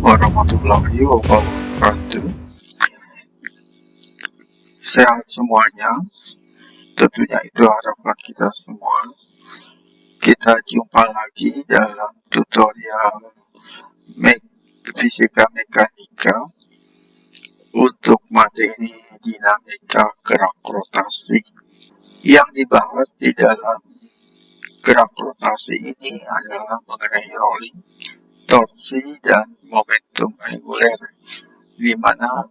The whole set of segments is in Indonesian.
warahmatullahi wabarakatuh. Sehat semuanya, tentunya itu harapan kita semua. Kita jumpa lagi dalam tutorial fisika mekanika untuk materi dinamika gerak rotasi. Yang dibahas di dalam gerak rotasi ini adalah mengenai rolling, torsi, dan momentum angular, di mana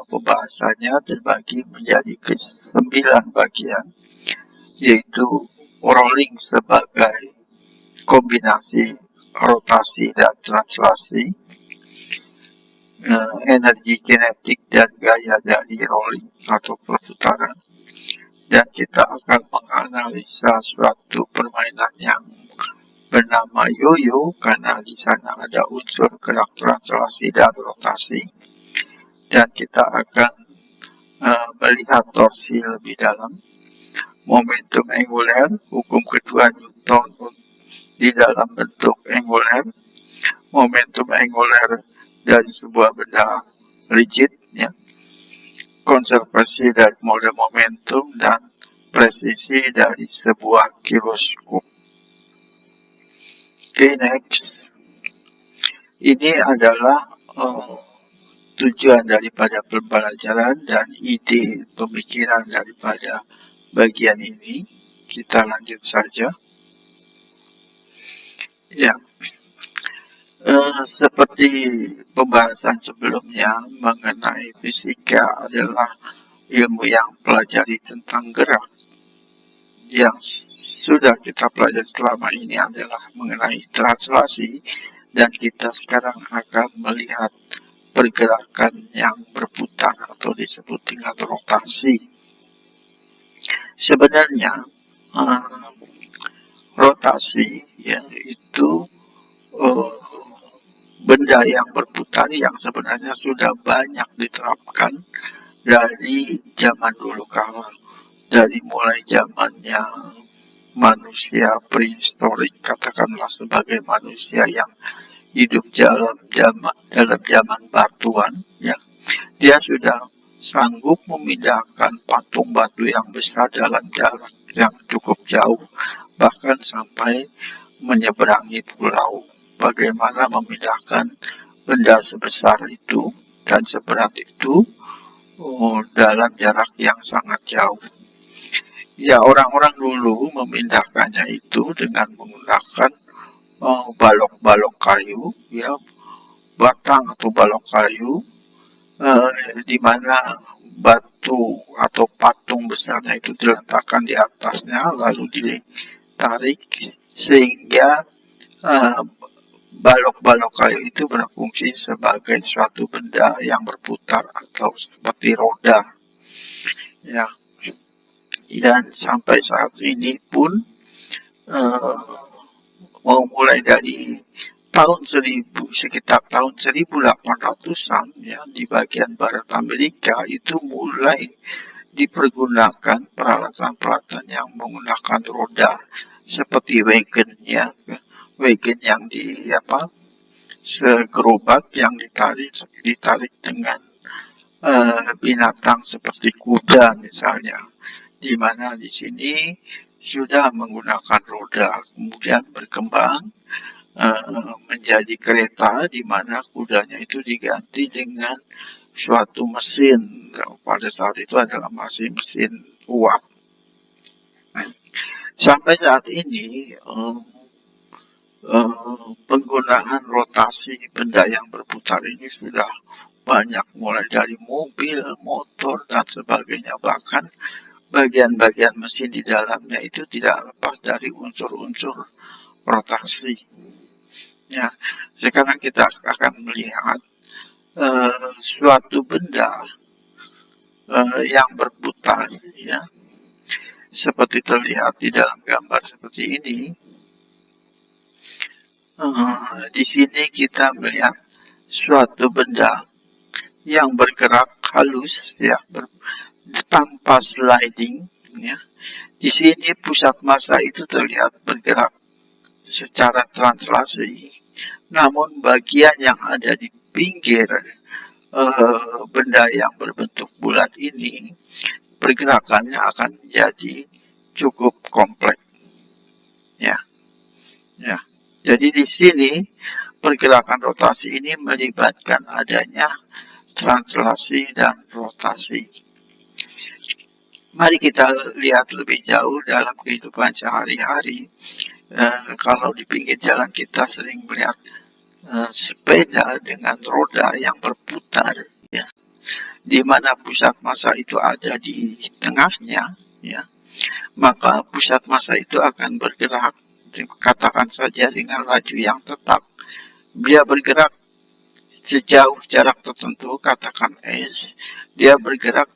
pembahasannya terbagi menjadi 9 bagian, yaitu rolling sebagai kombinasi rotasi dan translasi, energi kinetik dan gaya dari rolling atau perputaran, dan kita akan menganalisa suatu permainan yang bernama yoyo karena di sana ada unsur gerak translasi dan rotasi, dan kita akan melihat torsi lebih dalam, momentum angular, hukum kedua Newton di dalam bentuk angular, momentum angular dari sebuah benda rigid, ya, konservasi dari model momentum, dan presisi dari sebuah giroskop. Oke, next. Ini adalah tujuan daripada pembelajaran dan ide pemikiran daripada bagian ini. Kita lanjut saja. Ya, seperti pembahasan sebelumnya mengenai fisika adalah ilmu yang pelajari tentang gerak. Yang sudah kita pelajari selama ini adalah mengenai translasi, dan kita sekarang akan melihat pergerakan yang berputar atau disebut dengan rotasi. Sebenarnya rotasi itu benda yang berputar yang sebenarnya sudah banyak diterapkan dari zaman dulu kala, dari mulai zamannya manusia prehistorik, katakanlah sebagai manusia yang hidup dalam zaman batuan, ya, dia sudah sanggup memindahkan patung batu yang besar dalam jarak yang cukup jauh, bahkan sampai menyeberangi pulau. Bagaimana memindahkan benda sebesar itu dan seberat itu dalam jarak yang sangat jauh. Ya, orang-orang dulu memindahkannya itu dengan menggunakan balok-balok kayu, ya, batang atau balok kayu, di mana batu atau patung besarnya itu diletakkan di atasnya, lalu ditarik sehingga balok-balok kayu itu berfungsi sebagai suatu benda yang berputar atau seperti roda, ya. Dan sampai saat ini pun mulai dari sekitar tahun 1800-an, ya, di bagian barat Amerika itu mulai dipergunakan peralatan-peralatan yang menggunakan roda seperti wagon, ya, wagon yang segerobak yang ditarik dengan binatang seperti kuda misalnya, di mana di sini sudah menggunakan roda, kemudian berkembang menjadi kereta, di mana kudanya itu diganti dengan suatu mesin. Pada saat itu adalah masih mesin uap. Sampai saat ini penggunaan rotasi benda yang berputar ini sudah banyak, mulai dari mobil, motor, dan sebagainya. Bahkan bagian-bagian mesin di dalamnya itu tidak lepas dari unsur-unsur rotasi. Ya, sekarang kita akan melihat suatu benda yang berputar, ya, seperti terlihat di dalam gambar seperti ini. Di sini kita melihat suatu benda yang bergerak halus, ya, tanpa sliding, ya. Di sini pusat massa itu terlihat bergerak secara translasi, namun bagian yang ada di pinggir benda yang berbentuk bulat ini, pergerakannya akan menjadi cukup kompleks. Ya, ya. Jadi di sini pergerakan rotasi ini melibatkan adanya translasi dan rotasi. Mari kita lihat lebih jauh dalam kehidupan sehari-hari. Kalau di pinggir jalan kita sering melihat sepeda dengan roda yang berputar, ya, di mana pusat massa itu ada di tengahnya, ya, maka pusat massa itu akan bergerak, katakan saja dengan laju yang tetap. Dia bergerak sejauh jarak tertentu, katakan S, dia bergerak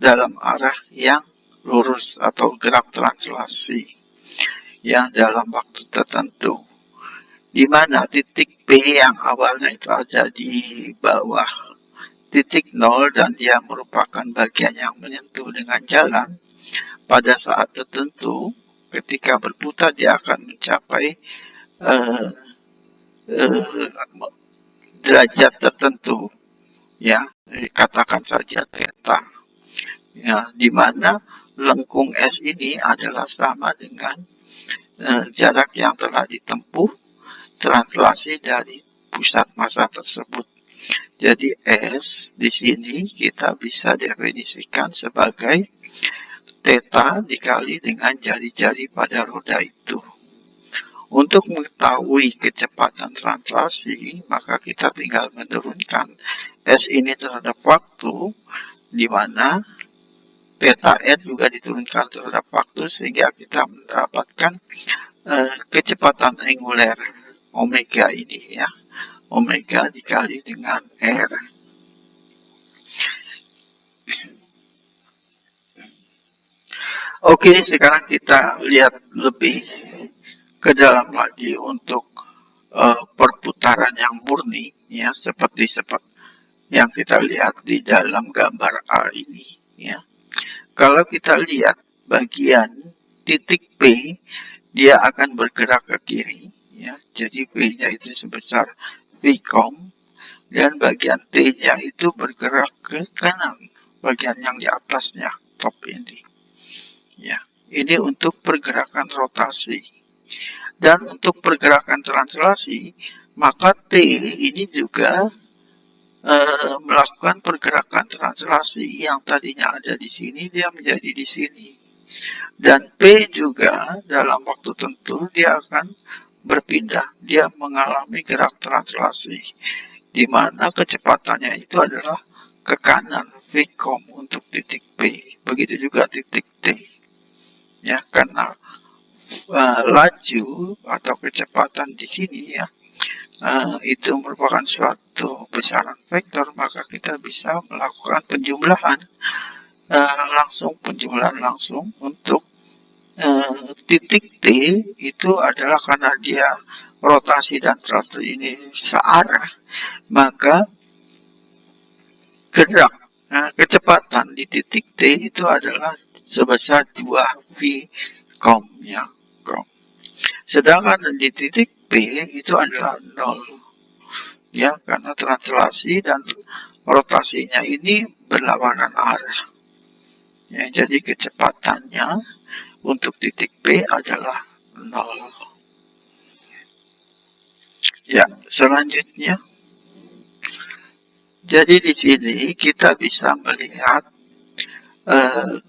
dalam arah yang lurus atau gerak translasi yang dalam waktu tertentu, di mana titik P yang awalnya itu ada di bawah titik 0 dan dia merupakan bagian yang menyentuh dengan jalan. Pada saat tertentu, ketika berputar dia akan mencapai derajat tertentu, ya, katakan saja theta, ya, di mana lengkung S ini adalah sama dengan jarak yang telah ditempuh translasi dari pusat massa tersebut. Jadi S di sini kita bisa definisikan sebagai theta dikali dengan jari-jari pada roda itu. Untuk mengetahui kecepatan translasi, maka kita tinggal menurunkan S ini terhadap waktu, di mana theta N juga diturunkan terhadap waktu, sehingga kita mendapatkan kecepatan angular omega ini, ya, omega dikali dengan R. Oke, sekarang kita lihat lebih ke dalam lagi untuk perputaran yang murni, ya, seperti yang kita lihat di dalam gambar A ini, ya. Kalau kita lihat bagian titik P, dia akan bergerak ke kiri, ya. Jadi P-nya itu sebesar Vcom, dan bagian T-nya itu bergerak ke kanan, bagian yang di atasnya, top ini, ya. Ini untuk pergerakan rotasi. Dan untuk pergerakan translasi, maka T ini juga melakukan pergerakan translasi yang tadinya ada di sini, dia menjadi di sini. Dan P juga dalam waktu tertentu dia akan berpindah, dia mengalami gerak translasi, di mana kecepatannya itu adalah ke kanan, Vcom untuk titik P. Begitu juga titik T, ya, karena laju atau kecepatan di sini, ya, itu merupakan suatu besaran vektor, maka kita bisa melakukan penjumlahan langsung untuk titik T itu adalah karena dia rotasi dan translasi ini searah, maka gerak kecepatan di titik T itu adalah sebesar 2 Vcom, ya, sedangkan di titik P itu adalah 0, ya, karena translasi dan rotasinya ini berlawanan arah, ya. Jadi kecepatannya untuk titik P adalah 0. Ya, selanjutnya, jadi di sini kita bisa melihat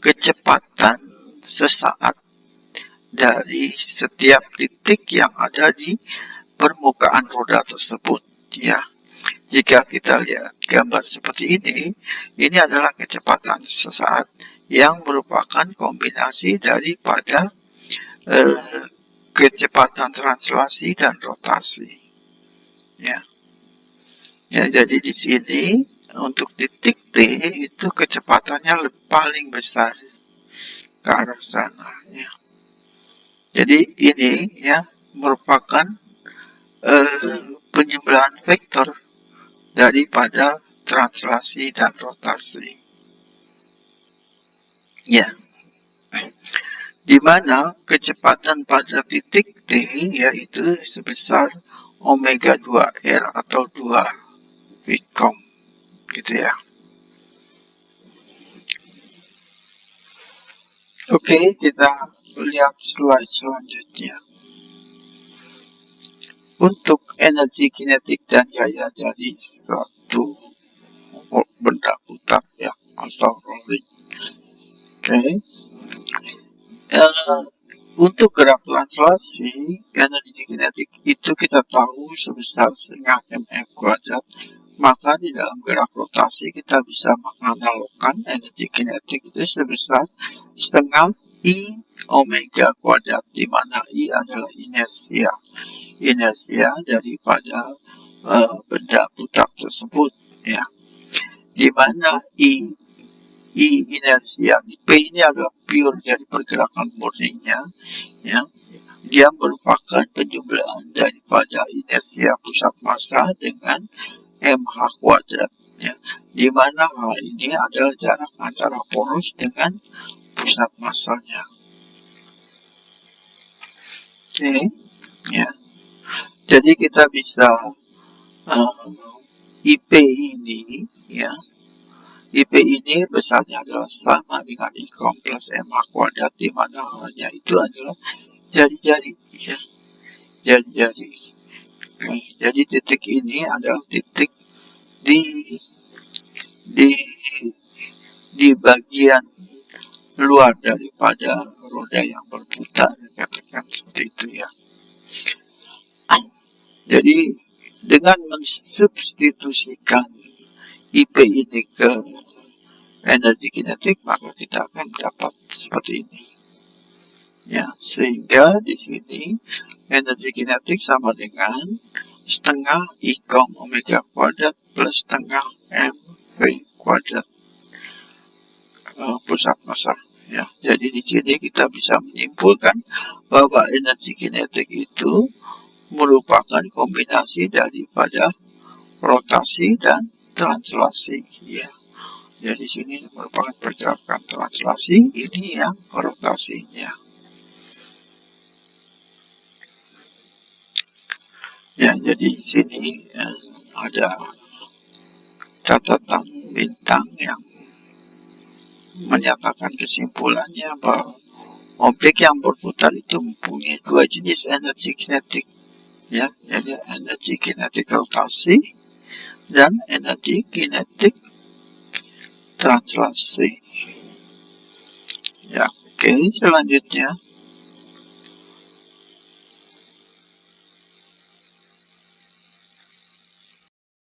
kecepatan sesaat dari setiap titik yang ada di permukaan roda tersebut, ya. Jika kita lihat gambar seperti ini adalah kecepatan sesaat yang merupakan kombinasi daripada kecepatan translasi dan rotasi, ya. Ya, jadi di sini untuk titik T itu kecepatannya paling besar ke arah sana, ya. Jadi ini, ya, merupakan penjumlahan vektor daripada translasi dan rotasi, ya, di mana kecepatan pada titik T yaitu sebesar omega 2R atau 2 Vcom gitu ya. Oke, kita lihat slide selanjutnya. Untuk energi kinetik dan gaya dari suatu benda putar ya, atau rolling. Oke. Untuk gerak translasi, energi kinetik itu kita tahu sebesar setengah mf kuadrat. Maka di dalam gerak rotasi kita bisa menganalogkan energi kinetik itu sebesar setengah I omega kuadrat, di mana I adalah inersia daripada benda putar tersebut ya. Di mana I inersia, P ini adalah pure dari pergerakan murninya ya. Dia merupakan penjumlahan daripada inersia pusat massa dengan mh kuadrat ya, di mana hal ini adalah jarak antara poros dengan pusat massanya. Oke ya, jadi kita bisa IP ini ya, IP ini besarnya adalah sama dengan I plus mh kuadrat, di mana hanya itu adalah jari-jari ya, jari-jari. Jadi titik ini adalah titik di bagian luar daripada roda yang berputar, katakan seperti itu ya. Jadi dengan mensubstitusikan IP ini ke energi kinetik, maka kita akan dapat seperti ini ya. Sehingga di sini energi kinetik sama dengan setengah I omega kuadrat plus setengah mv kuadrat pusat massa ya. Jadi di sini kita bisa menyimpulkan bahwa energi kinetik itu merupakan kombinasi daripada rotasi dan translasi ya. Jadi sini merupakan pergerakan translasi, ini yang rotasinya ya. Jadi di sini ada catatan bintang yang menyatakan kesimpulannya bahwa objek yang berputar itu mempunyai dua jenis energi kinetik ya, jadi energi kinetik rotasi dan energi kinetik translasi ya. Oke, selanjutnya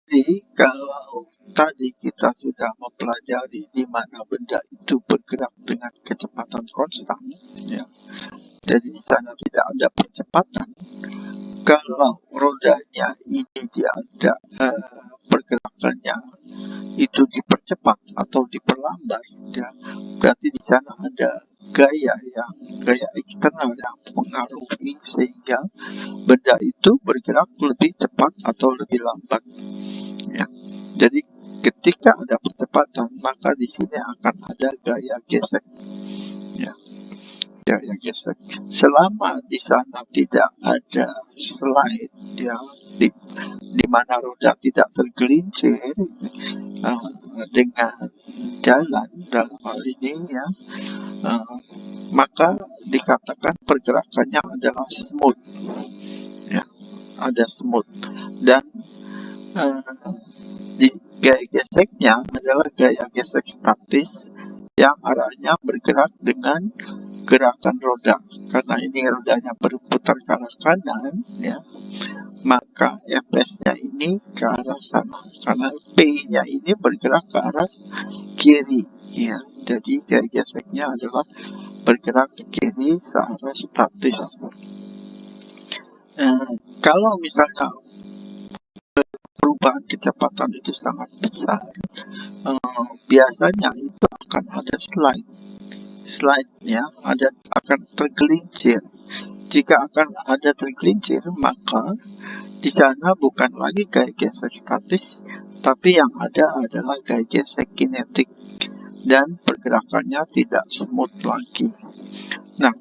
jadi kalau tadi kita sudah mempelajari di mana benda itu bergerak dengan kecepatan konstan ya, jadi di sana tidak ada percepatan. Kalau rodanya ini dia ada pergerakannya itu dipercepat atau diperlambat ya, berarti di sana ada gaya eksternal yang mempengaruhi sehingga benda itu bergerak lebih cepat atau lebih lambat ya. Jadi ketika ada percepatan, maka di sini akan ada gaya gesek ya, gaya gesek. Selama di sana tidak ada slide ya, di mana roda tidak tergelincir dengan jalan dalam hal ini ya, maka dikatakan pergerakannya adalah smooth ya, ada smooth. Dan di gaya geseknya adalah gaya gesek statis yang arahnya bergerak dengan gerakan roda. Karena ini rodanya berputar ke arah kanan ya, maka Fs-nya ini ke arah sana, karena P-nya ini bergerak ke arah kiri ya. Jadi gaya geseknya adalah bergerak ke kiri searah statis. Kalau misalnya perubahan kecepatan itu sangat besar, biasanya itu akan ada slide-nya akan tergelincir. Jika akan ada tergelincir, maka di sana bukan lagi gaya gesek statis, tapi yang ada adalah gaya gesek kinetik dan pergerakannya tidak smooth lagi. Nah,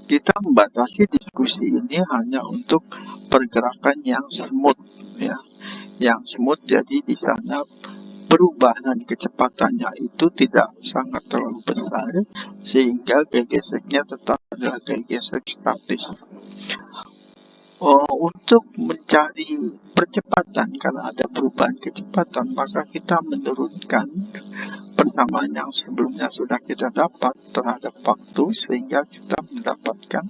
kita membatasi diskusi ini hanya untuk pergerakan yang smooth ya. yang smooth, jadi di sana perubahan kecepatannya itu tidak sangat terlalu besar, sehingga gaya geseknya tetap adalah gaya gesek statis. Untuk mencari percepatan karena ada perubahan kecepatan, maka kita menurunkan persamaan yang sebelumnya sudah kita dapat terhadap waktu, sehingga kita mendapatkan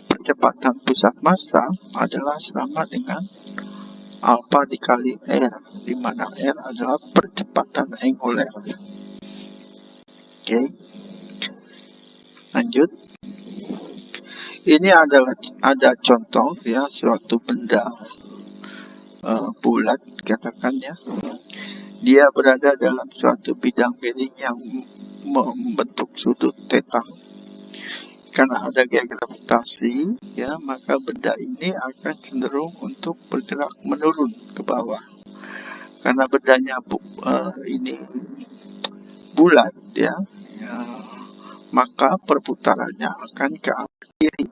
percepatan pusat massa adalah sama dengan alpha dikali R, di mana R adalah percepatan angular. Oke, lanjut. Ini ada contoh ya, suatu benda bulat, katakan ya. Dia berada dalam suatu bidang miring yang membentuk sudut theta. Karena ada gaya gravitasi, ya, maka benda ini akan cenderung untuk bergerak menurun ke bawah. Karena bendanya ini bulat, ya, maka perputarannya akan ke arah kiri.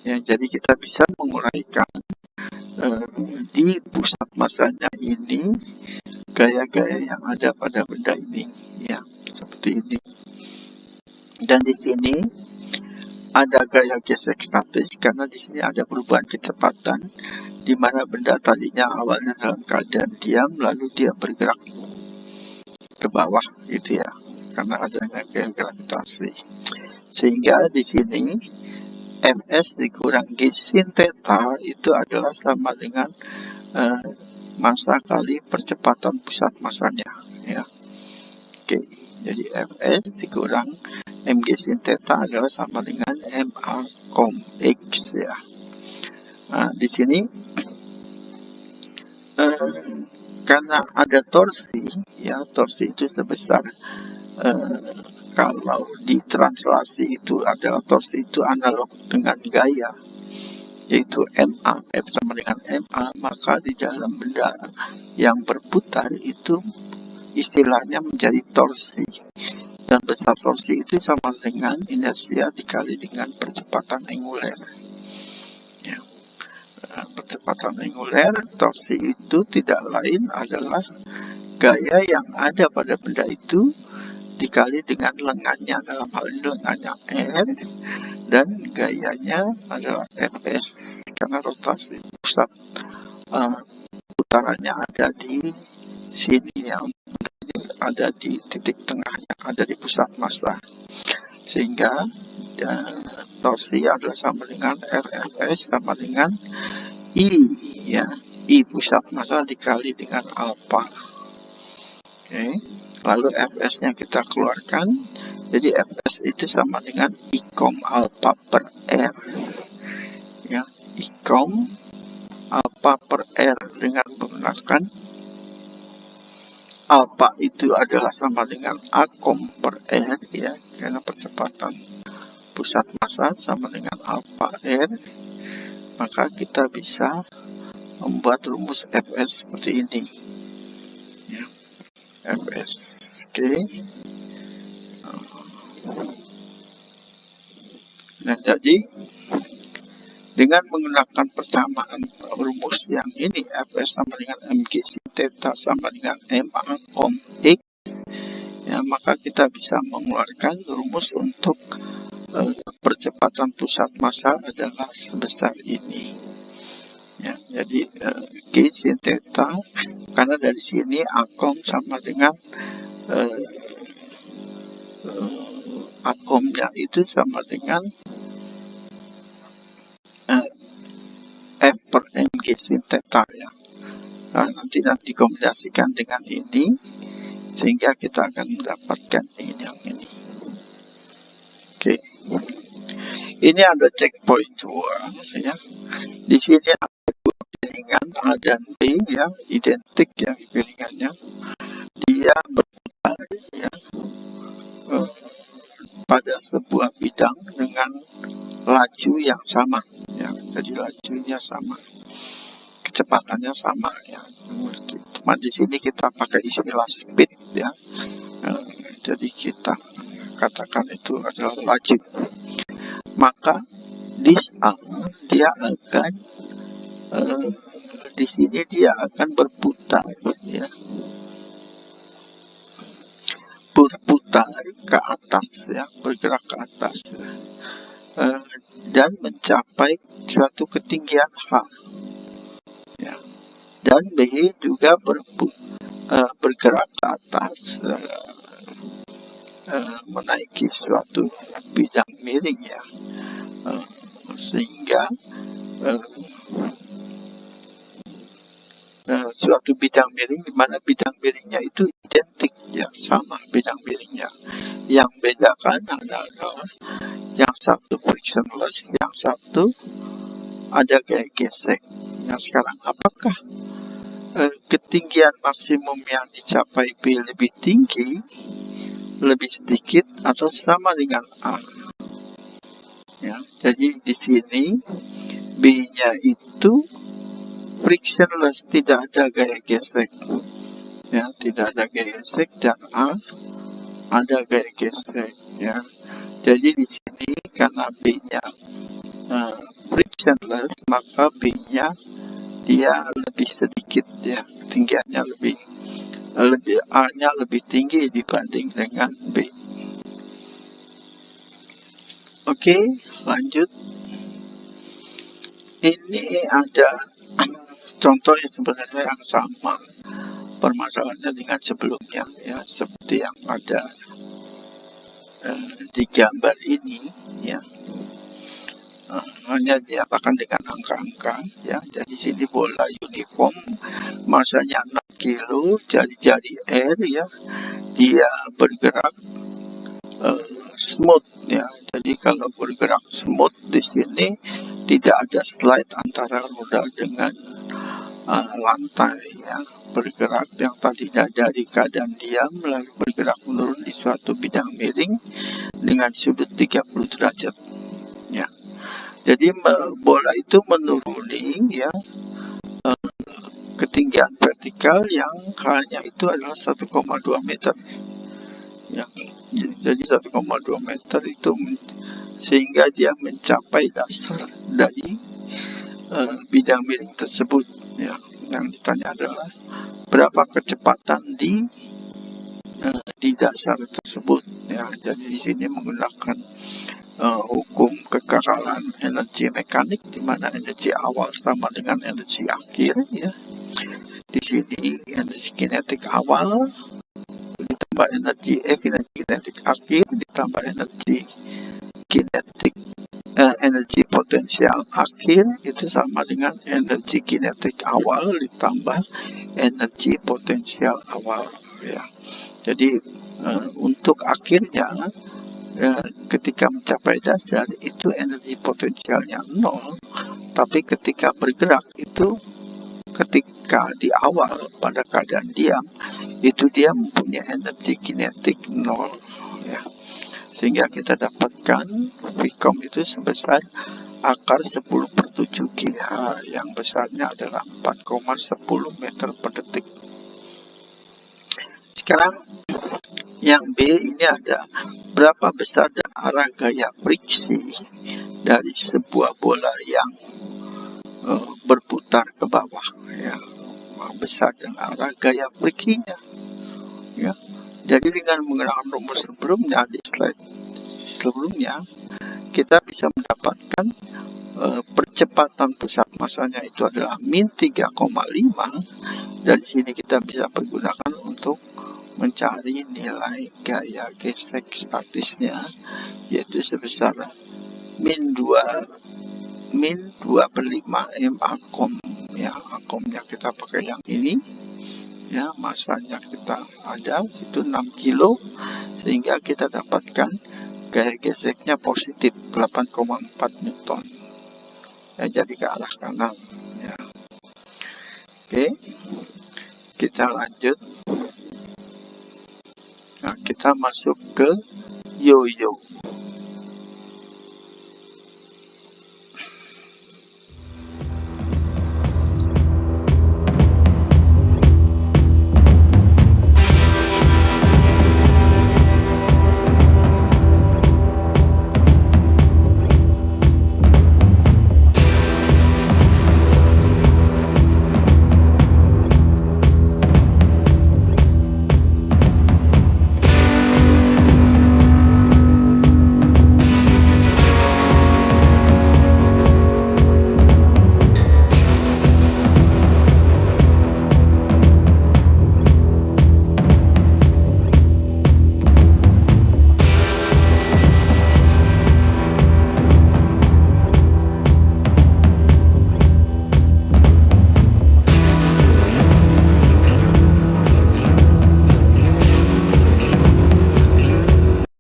Ya, jadi kita bisa menguraikan di pusat massanya ini gaya-gaya yang ada pada benda ini, ya, seperti ini. Dan di sini ada gaya gesek statis karena di sini ada perubahan kecepatan, di mana benda tadinya awalnya dalam keadaan diam, lalu dia bergerak ke bawah, gitu ya, karena adanya gaya gravitasi. Sehingga di sini Fs dikurang G sin theta itu adalah sama dengan massa kali percepatan pusat massanya, ya. Oke, jadi Fs dikurang mg sin theta adalah sama dengan ma com x, ya. Nah, di sini karena ada torsi, ya, torsi itu sebesar kalau ditranslasi itu adalah torsi itu analog dengan gaya, yaitu ma, F sama dengan ma, maka di dalam benda yang berputar itu istilahnya menjadi torsi, dan besar torsi itu sama dengan inersia dikali dengan percepatan angular, ya. Percepatan angular torsi itu tidak lain adalah gaya yang ada pada benda itu dikali dengan lengannya, dalam hal ini lengannya R, dan gayanya adalah Fs, karena rotasi pusat putarannya ada di sini, yang ada di titik tengahnya, ada di pusat massa, sehingga torsi adalah sama dengan Rfs sama dengan I, ya, I pusat massa dikali dengan alpha. Oke, lalu Fs-nya kita keluarkan, jadi Fs itu sama dengan I com alpha per R, ya, I com alpha per R dengan menggunakan alpha itu adalah sama dengan A com per R, ya, karena percepatan pusat massa sama dengan alpha R, maka kita bisa membuat rumus Fs seperti ini, ya, Fs. Oke. Nah, jadi dengan menggunakan persamaan rumus yang ini, Fs sama dengan mg sin theta sama dengan ma com x, ya, maka kita bisa mengeluarkan rumus untuk percepatan pusat massa adalah sebesar ini, ya. Jadi g sin theta, karena dari sini a com sama dengan a com-nya itu sama dengan F per mg sin theta, ya. Nah, nanti dikombinasikan dengan ini, sehingga kita akan mendapatkan ini yang ini. Oke, ini ada checkpoint 2, ya. Di sini ada dua piringan A dan B, ya, identik, ya, piringannya. Dia berputar, ya, pada sebuah bidang dengan laju yang sama, ya. Jadi lajunya sama, kecepatannya sama, ya. Cuma di sini kita pakai istilah speed, ya. Jadi kita katakan itu adalah laju. Maka di A dia akan di sini dia akan berputar, ya, berputar ke atas, ya, bergerak ke atas, dan mencapai suatu ketinggian H, ya. Dan B juga bergerak ke atas, menaiki suatu bidang miring, ya, sehingga suatu bidang miring di mana bidang miringnya itu identik, ya, sama bidang miringnya. Yang bedakan adalah yang satu frictionless, yang satu ada gaya gesek. Nah, sekarang apakah ketinggian maksimum yang dicapai B lebih tinggi, lebih sedikit, atau sama dengan A? Ya, jadi di sini B-nya itu frictionless, tidak ada gaya gesek, ya, tidak ada gaya gesek, dan A ada gaya gesek, ya. Jadi di sini karena B-nya frictionless, maka B-nya dia lebih sedikit, ya, ketinggiannya lebih A-nya lebih tinggi dibanding dengan B. Oke, lanjut. Ini ada contoh yang sebenarnya yang sama permasalahannya dengan sebelumnya, ya, seperti yang ada di gambar ini, ya. Hanya diapakan dengan angka-angka, ya. Jadi sini bola uniform, masanya 6 kilo, jari-jari R, ya, dia bergerak smooth, ya. Jadi kalau bergerak smooth di sini tidak ada slide antara roda dengan lantai, ya. Bergerak yang tadinya dari keadaan diam lalu bergerak menurun di suatu bidang miring dengan sudut 30 derajat, ya. Jadi bola itu menuruni, ya, ketinggian vertikal yang hanya itu adalah 1,2 meter, ya. Jadi 1,2 meter itu sehingga dia mencapai dasar dari bidang miring tersebut, ya. Yang ditanya adalah berapa kecepatan di dasar tersebut, ya. Jadi di sini menggunakan hukum kekekalan energi mekanik, di mana energi awal sama dengan energi akhir, ya. Di sini energi kinetik awal ditambah energi kinetik akhir ditambah energi kinetik energi potensial akhir itu sama dengan energi kinetik awal ditambah energi potensial awal, ya. Jadi untuk akhirnya ketika mencapai dasar itu energi potensialnya 0, tapi ketika bergerak itu ketika di awal pada keadaan diam itu dia mempunyai energi kinetik 0, ya. Sehingga kita dapatkan Vcom itu sebesar akar 10/7 GH yang besarnya adalah 4,10 meter per detik. Sekarang yang B ini ada berapa besar dan arah gaya friksi dari sebuah bola yang berputar ke bawah, ya. Besar dan arah gaya friksinya, ya. Jadi dengan menggunakan rumus sebelumnya di slide sebelumnya kita bisa mendapatkan percepatan pusat masanya itu adalah min 3,5. Dari sini kita bisa pergunakan untuk mencari nilai gaya gesek statisnya, yaitu sebesar min 2/5 M akom, ya. Akomnya kita pakai yang ini, ya. Masanya kita ada itu 6 kilo, sehingga kita dapatkan gaya geseknya positif 8,4 Newton, ya, jadi ke arah kanan, ya. Oke, kita lanjut. Nah, kita masuk ke yoyo.